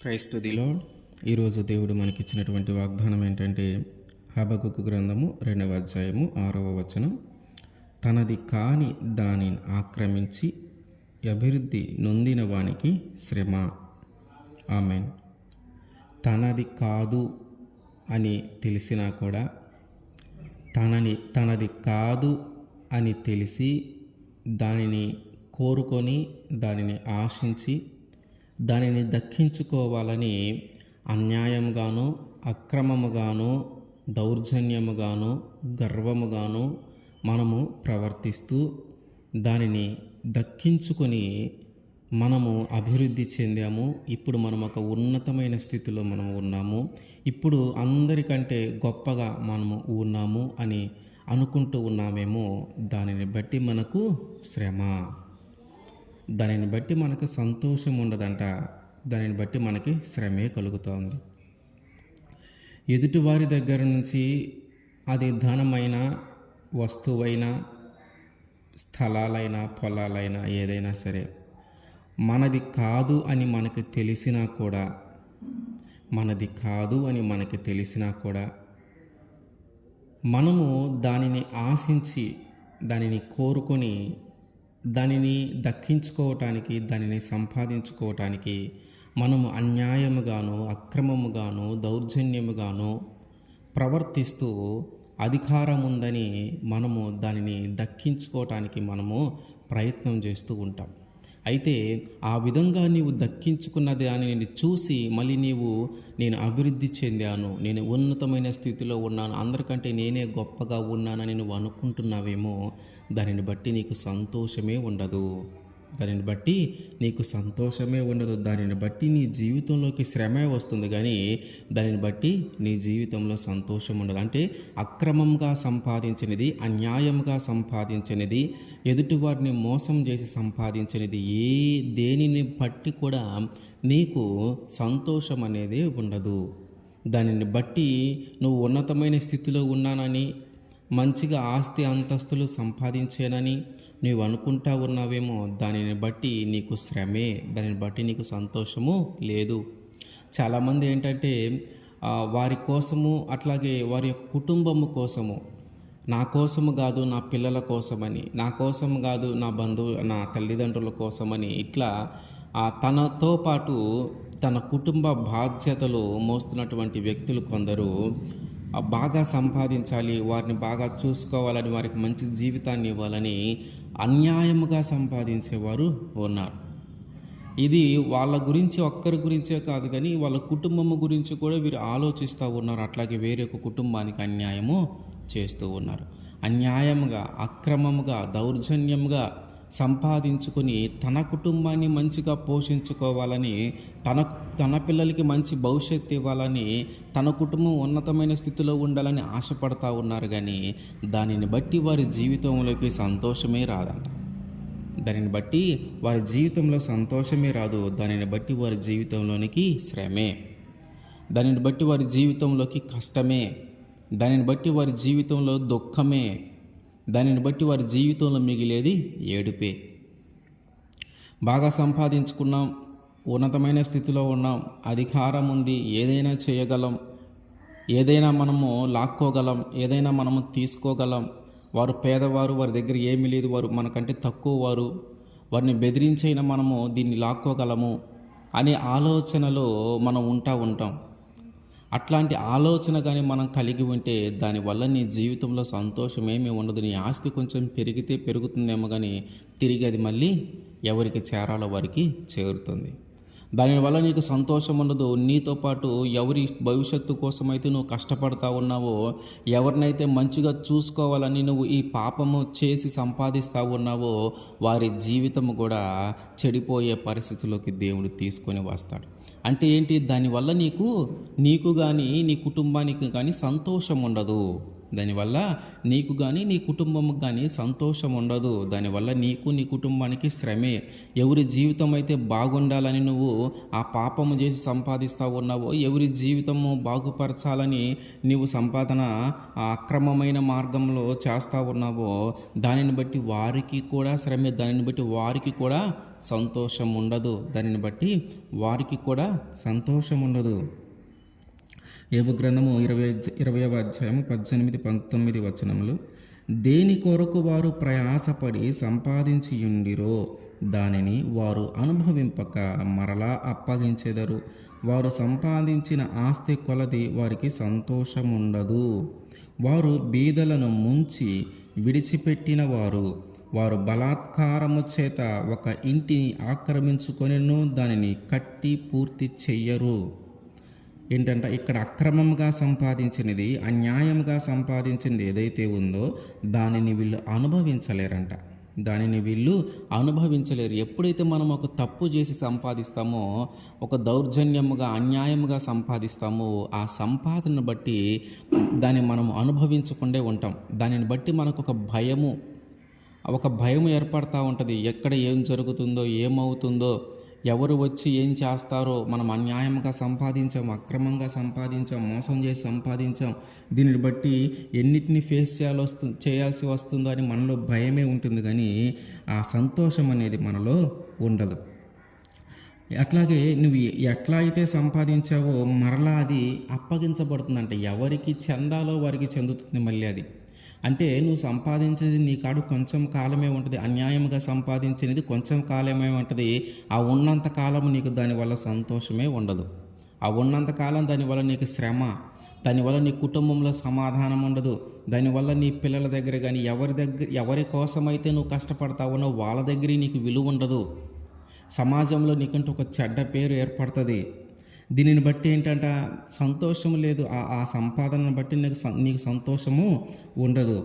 Praise to the lord. ఈరోజు దేవుడు మనకిచ్చినటువంటి వాగ్దానం ఏంటంటే హబక్కుకు గ్రంథము 2వ అధ్యాయము 6వ వచనం. తనది కాని దానిని ఆక్రమించి అభివృద్ధి నొందిన వానికి శ్రమ. ఆమెన్. తనది కాదు అని తెలిసినా కూడా తనది కాదు అని తెలిసి దానిని కోరుకొని దానిని ఆశించి దానిని దక్కించుకోవాలని అన్యాయంగాను అక్రమముగాను దౌర్జన్యముగాను గర్వముగాను మనము ప్రవర్తిస్తూ దానిని దక్కించుకొని మనము అభివృద్ధి చెందాము. ఇప్పుడు మనం ఒక ఉన్నతమైన స్థితిలో మనము ఉన్నాము. ఇప్పుడు అందరికంటే గొప్పగా మనము ఉన్నాము అని అనుకుంటూ ఉన్నామేమో. దానిని బట్టి మనకు శ్రమ, దానిని బట్టి మనకు సంతోషం ఉండదంట. దానిని బట్టి మనకి శ్రమే కలుగుతోంది. ఎదుటివారి దగ్గర నుంచి అది ధనమైన, వస్తువైనా, స్థలాలైనా, పొలాలైనా ఏదైనా సరే మనది కాదు అని మనకు తెలిసినా కూడా మనము దానిని ఆశించి దానిని కోరుకొని దానిని దక్కించుకోవటానికి దానిని సంపాదించుకోవటానికి మనము అన్యాయముగాను అక్రమముగాను దౌర్జన్యముగాను ప్రవర్తిస్తూ అధికారం ఉందని మనము దానిని దక్కించుకోవటానికి మనము ప్రయత్నం చేస్తూ ఉంటాం. అయితే ఆ విధంగా నీవు దక్కించుకున్న దానిని చూసి మళ్ళీ నేను అభివృద్ధి చెందాను, నేను ఉన్నతమైన స్థితిలో ఉన్నాను, అందరికంటే నేనే గొప్పగా ఉన్నానని నువ్వు అనుకుంటున్నావేమో. దానిని బట్టి నీకు సంతోషమే ఉండదు. దానిని బట్టి నీ జీవితంలోకి శ్రమే వస్తుంది, కానీ దానిని బట్టి నీ జీవితంలో సంతోషం ఉండదు. అంటే అక్రమంగా సంపాదించినది, అన్యాయంగా సంపాదించినది, ఎదుటివారిని మోసం చేసి సంపాదించినది దేనిని బట్టి కూడా నీకు సంతోషం అనేది ఉండదు. దానిని బట్టి నువ్వు ఉన్నతమైన స్థితిలో ఉన్నానని, మంచిగా ఆస్తి అంతస్తులు సంపాదించానని నీవు అనుకుంటా ఉన్నావేమో. దానిని బట్టి నీకు శ్రమే, దానిని బట్టి నీకు సంతోషము లేదు. చాలామంది ఏంటంటే వారి కోసము, అట్లాగే వారి యొక్క కుటుంబము కోసము, నా కోసము కాదు నా పిల్లల కోసమని, నా కోసం కాదు నా తల్లిదండ్రుల కోసమని, ఇట్లా తనతో పాటు తన కుటుంబ బాధ్యతలు మోస్తున్నటువంటి వ్యక్తులు కొందరు బాగా సంపాదించాలి, వారిని బాగా చూసుకోవాలని, వారికి మంచి జీవితాన్ని ఇవ్వాలని అన్యాయముగా సంపాదించేవారు ఉన్నారు. ఇది వాళ్ళ గురించి ఒక్కరి గురించే కాదు, కానీ వాళ్ళ కుటుంబము గురించి కూడా వీరు ఆలోచిస్తూ ఉన్నారు. అట్లాగే వేరే ఒక కుటుంబానికి అన్యాయము చేస్తూ ఉన్నారు. అన్యాయముగా అక్రమముగా దౌర్జన్యముగా సంపాదించుకొని తన కుటుంబాన్ని మంచిగా పోషించుకోవాలని, తన పిల్లలకి మంచి భవిష్యత్తు ఇవ్వాలని, తన కుటుంబం ఉన్నతమైన స్థితిలో ఉండాలని ఆశపడతా ఉన్నారు. కానీ దానిని బట్టి వారి జీవితంలోకి సంతోషమే రాదంట. దానిని బట్టి వారి జీవితంలో సంతోషమే రాదు. దానిని బట్టి వారి జీవితంలోనికి శ్రమే, దానిని బట్టి వారి జీవితంలోకి కష్టమే, దానిని బట్టి వారి జీవితంలో దుఃఖమే, దానిని బట్టి వారి జీవితంలో మిగిలేది ఏడుపే. బాగా సంపాదించుకున్నాం, ఉన్నతమైన స్థితిలో ఉన్నాం, అధికారం ఉంది, ఏదైనా చేయగలం, ఏదైనా మనము లాక్కోగలం, ఏదైనా మనము తీసుకోగలం. వారు పేదవారు, వారి దగ్గర ఏమీ లేదు, వారు మనకంటే తక్కువ వారు, వారిని బెదిరించైనా మనము దీన్ని లాక్కోగలము అనే ఆలోచనలో మనం ఉంటాం. అట్లాంటి ఆలోచన కానీ మనం కలిగి ఉంటే దానివల్ల నీ జీవితంలో సంతోషం ఏమీ ఉండదు. నీ ఆస్తి కొంచెం పెరిగితే పెరుగుతుందేమో, కానీ తిరిగి అది మళ్ళీ ఎవరికి చేరాలో వారికి చేరుతుంది. దానివల్ల నీకు సంతోషం ఉండదు. నీతో పాటు ఎవరి భవిష్యత్తు కోసమైతే నువ్వు కష్టపడతా ఉన్నావో, ఎవరినైతే మంచిగా చూసుకోవాలని నువ్వు ఈ పాపము చేసి సంపాదిస్తూ ఉన్నావో, వారి జీవితము కూడా చెడిపోయే పరిస్థితిలోకి దేవుడు తీసుకొని వస్తాడు. అంటే ఏంటి? దానివల్ల నీకు కానీ నీ కుటుంబానికి కానీ సంతోషం ఉండదు. దానివల్ల నీకు కానీ నీ కుటుంబంకి కానీ సంతోషం ఉండదు. దానివల్ల నీకు నీ కుటుంబానికి శ్రమే. ఎవరి జీవితం అయితే బాగుండాలని నువ్వు ఆ పాపము చేసి సంపాదిస్తూ ఉన్నావో, ఎవరి జీవితము బాగుపరచాలని నీవు సంపాదన ఆ అక్రమమైన మార్గంలో చేస్తూ ఉన్నావో, దానిని బట్టి వారికి కూడా శ్రమే. దానిని బట్టి వారికి కూడా సంతోషం ఉండదు. దానిని బట్టి వారికి కూడా సంతోషం ఉండదు. యోబు గ్రంథము 20వ అధ్యాయము 18-19 వచనములు. దేని కొరకు వారు ప్రయాసపడి సంపాదించియుండిరో దానిని వారు అనుభవింపక మరలా అప్పగించెదరు. వారు సంపాదించిన ఆస్తి కొలది వారికి సంతోషముండదు. వారు బీదలను ముంచి విడిచిపెట్టిన వారు బలాత్కారము చేత ఒక ఇంటిని ఆక్రమించుకొనిను దానిని కట్టి పూర్తి చెయ్యరు. ఏంటంటే ఇక్కడ అక్రమంగా సంపాదించినది, అన్యాయంగా సంపాదించింది ఏదైతే ఉందో దానిని వీళ్ళు అనుభవించలేరంట. దానిని వీళ్ళు అనుభవించలేరు. ఎప్పుడైతే మనం ఒక తప్పు చేసి సంపాదిస్తామో, ఒక దౌర్జన్యముగా అన్యాయముగా సంపాదిస్తామో, ఆ సంపాదనను బట్టి దాన్ని మనం అనుభవించకుండా ఉంటాం. దానిని బట్టి మనకు ఒక భయం ఏర్పడతా ఉంటుంది. ఎక్కడ ఏం జరుగుతుందో, ఏమవుతుందో, ఎవరు వచ్చి ఏం చేస్తారో, మనం అన్యాయంగా సంపాదించాం, అక్రమంగా సంపాదించాం, మోసం చేసి సంపాదించాం, దీనిని బట్టి ఎన్నిటిని ఫేస్ చేయాల్సి వస్తుందో అని మనలో భయమే ఉంటుంది, కానీ ఆ సంతోషం అనేది మనలో ఉండదు. అట్లాగే నువ్వు ఎట్లా అయితే సంపాదించావో మరలా అది అప్పగించబడుతుందంటే ఎవరికి చెందాలో వారికి చెందుతుంది. మళ్ళీ అది అంటే నువ్వు సంపాదించేది నీ కాడు కొంచెం కాలమే ఉంటుంది. అన్యాయంగా సంపాదించినది కొంచెం కాలమే ఉంటుంది. ఆ ఉన్నంత కాలం నీకు దానివల్ల సంతోషమే ఉండదు. ఆ ఉన్నంత కాలం దానివల్ల నీకు శ్రమ, దానివల్ల నీ కుటుంబంలో సమాధానం ఉండదు. దానివల్ల నీ పిల్లల దగ్గర కానీ ఎవరి కోసమైతే నువ్వు కష్టపడతావో వాళ్ళ దగ్గర నీకు విలువ ఉండదు. సమాజంలో నీకంటూ ఒక చెడ్డ పేరు ఏర్పడుతుంది. దీనిని బట్టి ఏంటంటే సంతోషం లేదు. ఆ సంపాదనను బట్టి నీకు సంతోషము ఉండదు.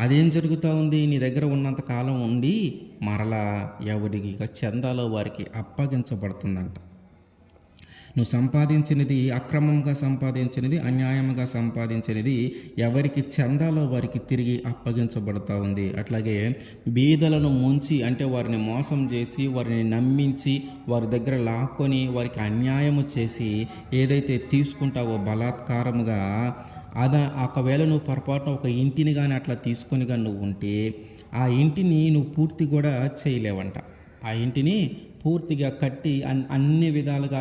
అదేం జరుగుతూ ఉంది, నీ దగ్గర ఉన్నంత కాలం ఉండి మరలా ఎవరికి చెందాలో వారికి అప్పగించబడుతుందంట. నువ్వు సంపాదించినది, అక్రమంగా సంపాదించినది, అన్యాయంగా సంపాదించినది ఎవరికి చెందాలో వారికి తిరిగి అప్పగించబడుతూ ఉంది. అట్లాగే బీదలను ముంచి అంటే వారిని మోసం చేసి, వారిని నమ్మించి, వారి దగ్గర లాక్కొని, వారికి అన్యాయము చేసి ఏదైతే తీసుకుంటావో బలాత్కారముగా, ఒకవేళ నువ్వు పొరపాటున ఒక ఇంటిని కానీ అట్లా తీసుకొని కానీ నువ్వు ఉంటే ఆ ఇంటిని నువ్వు పూర్తి కూడా చేయలేవంట. ఆ ఇంటిని పూర్తిగా కట్టి అన్ని విధాలుగా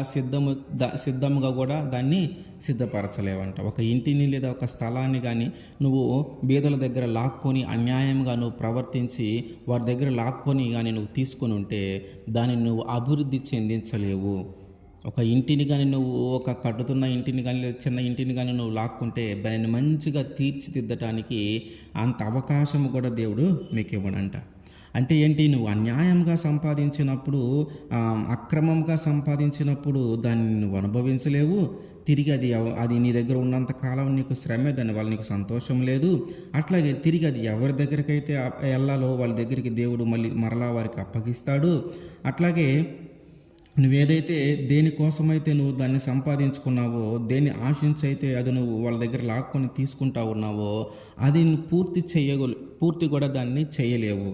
సిద్ధముగా కూడా దాన్ని సిద్ధపరచలేవంట. ఒక ఇంటిని లేదా ఒక స్థలాన్ని కానీ నువ్వు బీదల దగ్గర లాక్కొని అన్యాయంగా నువ్వు ప్రవర్తించి వారి దగ్గర లాక్కొని కానీ నువ్వు తీసుకొని ఉంటే దాన్ని నువ్వు అభివృద్ధి చెందించలేవు. ఒక ఇంటిని కానీ నువ్వు కట్టుతున్న ఇంటిని కానీ లేదా చిన్న ఇంటిని కానీ నువ్వు లాక్కుంటే దాన్ని మంచిగా తీర్చిదిద్దటానికి అంత అవకాశం కూడా దేవుడు మీకు ఇవ్వడంట. అంటే ఏంటి, నువ్వు అన్యాయంగా సంపాదించినప్పుడు, అక్రమంగా సంపాదించినప్పుడు దాన్ని నువ్వు అనుభవించలేవు. తిరిగి అది నీ దగ్గర ఉన్నంత కాలం నీకు శ్రమే, దానివల్ల నీకు సంతోషం లేదు. అట్లాగే తిరిగి అది ఎవరి దగ్గరికైతే వెళ్ళాలో వాళ్ళ దగ్గరికి దేవుడు మరలా వారికి అప్పగిస్తాడు. అట్లాగే నువ్వేదైతే దేనికోసమైతే నువ్వు దాన్ని సంపాదించుకున్నావో, దేన్ని ఆశించైతే అది నువ్వు వాళ్ళ దగ్గర లాక్కొని తీసుకుంటా ఉన్నావో అది పూర్తి కూడా దాన్ని చేయలేవు.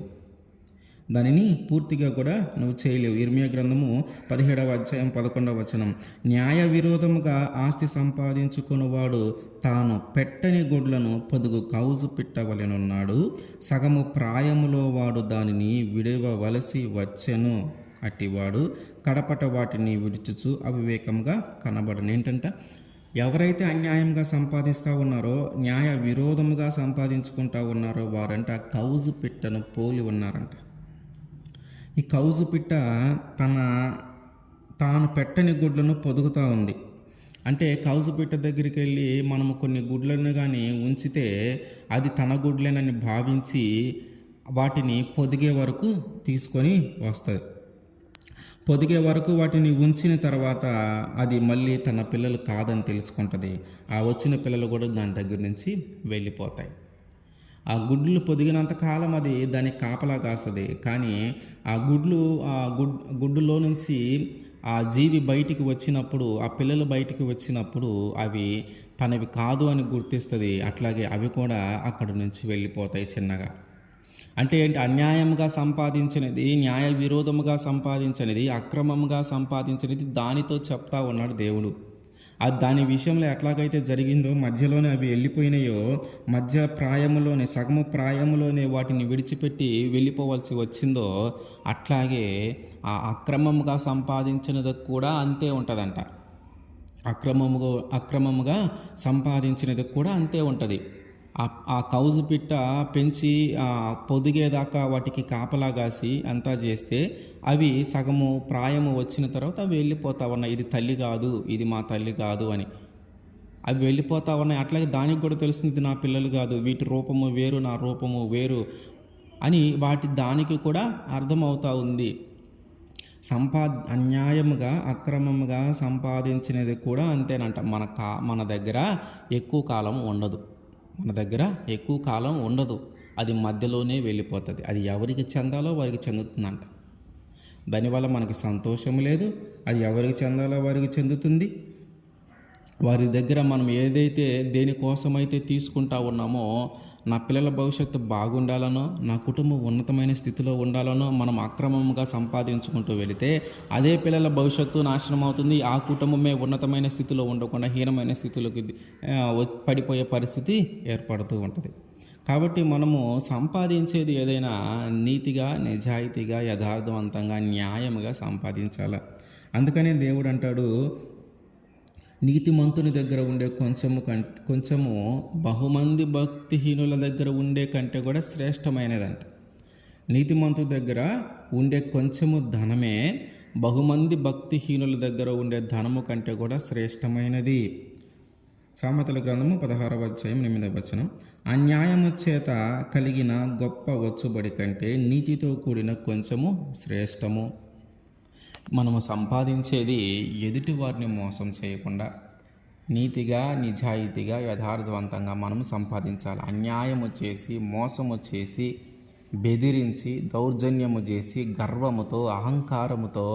దానిని పూర్తిగా కూడా నువ్వు చేయలేవు. ఇర్మియా గ్రంథము 17వ అధ్యాయం 11వ వచనం. న్యాయ విరోధముగా ఆస్తి సంపాదించుకున్నవాడు తాను పెట్టని గుడ్లను పొదుగు కౌజు పిట్టవలెనున్నాడు. సగము ప్రాయములో వాడు దానిని విడవవలసి వచ్చెను. అట్టివాడు కడపట వాటిని విడుచుచు అవివేకంగా కనబడను. ఏంటంట, ఎవరైతే అన్యాయంగా సంపాదిస్తూ ఉన్నారో, న్యాయ విరోధముగా సంపాదించుకుంటూ ఉన్నారో వారంట కౌజు పిట్టను పోలి ఉన్నారంట. ఈ కౌజు పిట్ట తాను పెట్టని గుడ్లను పొదుగుతూ ఉంది. అంటే కౌజు పిట్ట దగ్గరికి వెళ్ళి మనము కొన్ని గుడ్లను కానీ ఉంచితే అది తన గుడ్లేనని భావించి వాటిని పొదిగే వరకు తీసుకొని వస్తుంది. పొదిగే వరకు వాటిని ఉంచిన తర్వాత అది మళ్ళీ తన పిల్లలు కాదని తెలుసుకుంటుంది. ఆ వచ్చిన పిల్లలు కూడా దాని దగ్గర నుంచి వెళ్ళిపోతాయి. ఆ గుడ్లు పొదిగినంత కాలం అది దానికి కాపలా కాస్తుంది. కానీ ఆ గుడ్డులో నుంచి ఆ జీవి బయటికి వచ్చినప్పుడు, ఆ పిల్లలు బయటికి వచ్చినప్పుడు అవి తనవి కాదు అని గుర్తిస్తుంది. అట్లాగే అవి కూడా అక్కడి నుంచి వెళ్ళిపోతాయి చిన్నగా. అంటే ఏంటి? అన్యాయంగా సంపాదించినది, న్యాయ విరోధముగా సంపాదించినది, అక్రమంగా సంపాదించినది దానితో చెప్తా ఉన్నాడు దేవుడు. అది దాని విషయంలో ఎట్లాగైతే జరిగిందో, మధ్యలోనే అవి వెళ్ళిపోయినాయో, మధ్య ప్రాయములోనే, సగము ప్రాయములోనే వాటిని విడిచిపెట్టి వెళ్ళిపోవలసి వచ్చిందో, అట్లాగే ఆ అక్రమంగా సంపాదించినది కూడా అంతే ఉంటుందంట. అక్రమముగా సంపాదించినది కూడా అంతే ఉంటుంది. ఆ కౌజు పిట్ట పెంచి పొదిగేదాకా వాటికి కాపలా కాసి అంతా చేస్తే అవి సగము ప్రాయము వచ్చిన తర్వాత అవి వెళ్ళిపోతా ఉన్నాయి. ఇది తల్లి కాదు, ఇది మా తల్లి కాదు అని అవి వెళ్ళిపోతా ఉన్నాయి. అట్లాగే దానికి కూడా తెలుస్తుంది, ఇది నా పిల్లలు కాదు, వీటి రూపము వేరు, నా రూపము వేరు అని దానికి కూడా అర్థమవుతా ఉంది. అన్యాయముగా అక్రమముగా సంపాదించినది కూడా అంతేనంట. మన దగ్గర ఎక్కువ కాలం ఉండదు. అది మధ్యలోనే వెళ్ళిపోతుంది. అది ఎవరికి చెందాలో వారికి చెందుతుందంట. దానివల్ల మనకి సంతోషం లేదు. అది ఎవరికి చెందాలో వారికి చెందుతుంది. వారి దగ్గర మనం ఏదైతే దేనికోసమైతే తీసుకుంటా ఉన్నామో, నా పిల్లల భవిష్యత్తు బాగుండాలనో, నా కుటుంబం ఉన్నతమైన స్థితిలో ఉండాలనో మనం అక్రమంగా సంపాదించుకుంటూ వెళితే అదే పిల్లల భవిష్యత్తు నాశనం అవుతుంది. ఆ కుటుంబమే ఉన్నతమైన స్థితిలో ఉండకుండా హీనమైన స్థితిలోకి పడిపోయే పరిస్థితి ఏర్పడుతూ ఉంటుంది. కాబట్టి మనము సంపాదించేది ఏదైనా నీతిగా, నిజాయితీగా, యథార్థవంతంగా, న్యాయముగా సంపాదించాలి. అందుకనే దేవుడు అంటాడు, నీతిమంతుని దగ్గర ఉండే కొంచెము బహుమంది భక్తిహీనుల దగ్గర ఉండే కంటే కూడా శ్రేష్టమైనదంట. నీతిమంతుని దగ్గర ఉండే కొంచెము ధనమే బహుమంది భక్తిహీనుల దగ్గర ఉండే ధనము కంటే కూడా శ్రేష్టమైనది. సామెతల గ్రంథము 16వ అధ్యాయం 8వ వచనం. అన్యాయము చేత కలిగిన గొప్ప వచ్చుబడి కంటే నీతితో కూడిన కొంచెము శ్రేష్టము. మనము సంపాదించేది ఎదుటి వారిని మోసం చేయకుండా నీతిగా, నిజాయితీగా, యథార్థవంతంగా మనం సంపాదించాలి. అన్యాయము చేసి, మోసము చేసి, బెదిరించి, దౌర్జన్యము చేసి, గర్వముతో, అహంకారముతో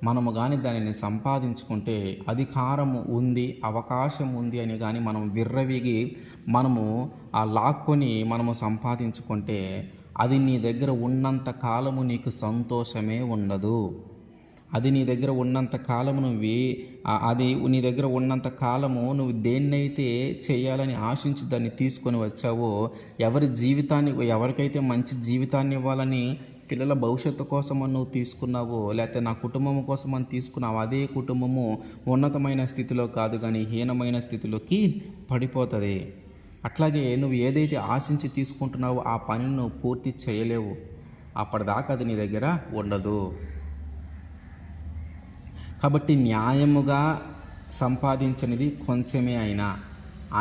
మనము కానీ దానిని సంపాదించుకుంటే, అధికారము ఉంది, అవకాశం ఉంది అని కానీ మనం విర్రవిగి మనము లాక్కొని మనము సంపాదించుకుంటే అది నీ దగ్గర ఉన్నంత కాలము నీకు సంతోషమే ఉండదు. అది నీ దగ్గర ఉన్నంత కాలము నీ దగ్గర ఉన్నంత కాలము నువ్వు దేన్నైతే చేయాలని ఆశించి దాన్ని తీసుకొని వచ్చావో, ఎవరికైతే మంచి జీవితాన్ని ఇవ్వాలని పిల్లల భవిష్యత్తు కోసం నువ్వు తీసుకున్నావో, లేకపోతే నా కుటుంబం కోసం అని తీసుకున్నావు, అదే కుటుంబము ఉన్నతమైన స్థితిలో కాదు కానీ హీనమైన స్థితిలోకి పడిపోతుంది. అట్లాగే నువ్వు ఏదైతే ఆశించి తీసుకుంటున్నావో ఆ పనిని నువ్వు పూర్తి చేయలేవు. అప్పటిదాకా అది నీ దగ్గర ఉండదు. కాబట్టి న్యాయముగా సంపాదించినది కొంచెమే అయినా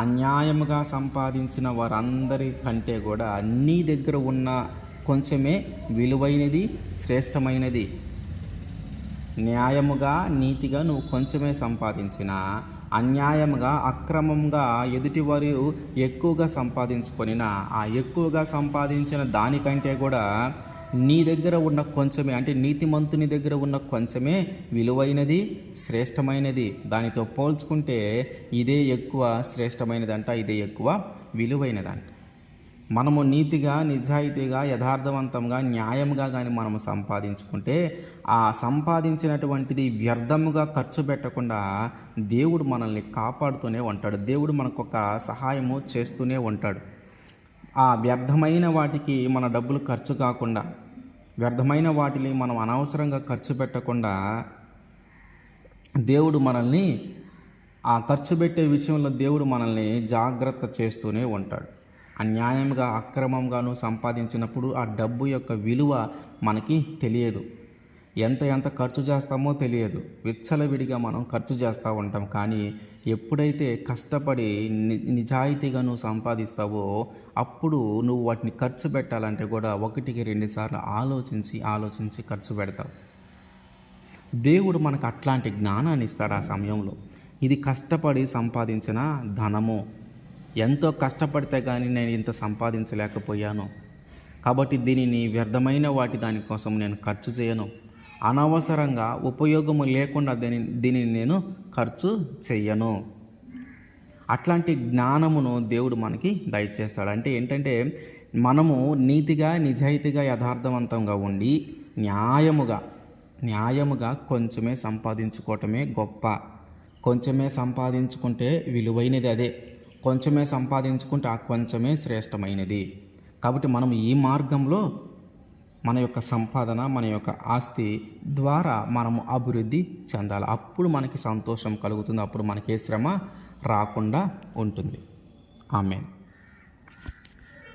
అన్యాయముగా సంపాదించిన వారందరి కంటే కూడా నీ దగ్గర ఉన్న కొంచెమే విలువైనది, శ్రేష్టమైనది. న్యాయముగా, నీతిగా నువ్వు కొంచెమే సంపాదించినా, అన్యాయముగా, అక్రమంగా ఎదుటివారు ఎక్కువగా సంపాదించుకొనినా ఆ ఎక్కువగా సంపాదించిన దానికంటే కూడా నీ దగ్గర ఉన్న కొంచెమే, అంటే నీతిమంతుని దగ్గర ఉన్న కొంచెమే విలువైనది, శ్రేష్టమైనది. దానితో పోల్చుకుంటే ఇదే ఎక్కువ శ్రేష్టమైనదంట, ఇదే ఎక్కువ విలువైనదంట. మనము నీతిగా, నిజాయితీగా, యథార్థవంతంగా, న్యాయంగా కానీ మనము సంపాదించుకుంటే ఆ సంపాదించినటువంటిది వ్యర్థముగా ఖర్చు పెట్టకుండా దేవుడు మనల్ని కాపాడుతూనే ఉంటాడు. దేవుడు మనకు ఒక సహాయము చేస్తూనే ఉంటాడు. ఆ వ్యర్థమైన వాటికి మన డబ్బులు ఖర్చు కాకుండా, వ్యర్థమైన వాటిని మనం అనవసరంగా ఖర్చు పెట్టకుండా దేవుడు మనల్ని ఆ ఖర్చు పెట్టే విషయంలో దేవుడు మనల్ని జాగ్రత్త చేస్తూనే ఉంటాడు. అన్యాయంగా, అక్రమంగాను సంపాదించినప్పుడు ఆ డబ్బు యొక్క విలువ మనకి తెలియదు. ఎంత ఖర్చు చేస్తామో తెలియదు. విచ్చలవిడిగా మనం ఖర్చు చేస్తూ ఉంటాం. కానీ ఎప్పుడైతే కష్టపడి నిజాయితీగా నువ్వు సంపాదిస్తావో అప్పుడు నువ్వు వాటిని ఖర్చు పెట్టాలంటే కూడా 1-2 సార్లు ఆలోచించి ఖర్చు పెడతావు. దేవుడు మనకు అట్లాంటి జ్ఞానాన్ని ఇస్తాడు ఆ సమయంలో. ఇది కష్టపడి సంపాదించిన ధనము. ఎంతో కష్టపడితే కానీ నేను ఇంత సంపాదించలేకపోయాను, కాబట్టి దీనిని వ్యర్థమైన దానికోసం నేను ఖర్చు చేయను అనవసరంగా ఉపయోగము లేకుండా దీనిని నేను ఖర్చు చెయ్యను. అట్లాంటి జ్ఞానమును దేవుడు మనకి దయచేస్తాడు. అంటే ఏంటంటే మనము నీతిగా, నిజాయితీగా, యథార్థవంతంగా ఉండి న్యాయముగా కొంచెమే సంపాదించుకోవటమే గొప్ప. కొంచెమే సంపాదించుకుంటే విలువైనది అదే. కొంచెమే సంపాదించుకుంటే ఆ కొంచెమే శ్రేష్టమైనది. కాబట్టి మనం ఈ మార్గంలో మన యొక్క సంపాదన, మన యొక్క ఆస్తి ద్వారా మనము అభివృద్ధి చెందాలి. అప్పుడు మనకి సంతోషం కలుగుతుంది. అప్పుడు మనకి ఏ శ్రమ రాకుండా ఉంటుంది. ఆమేన్.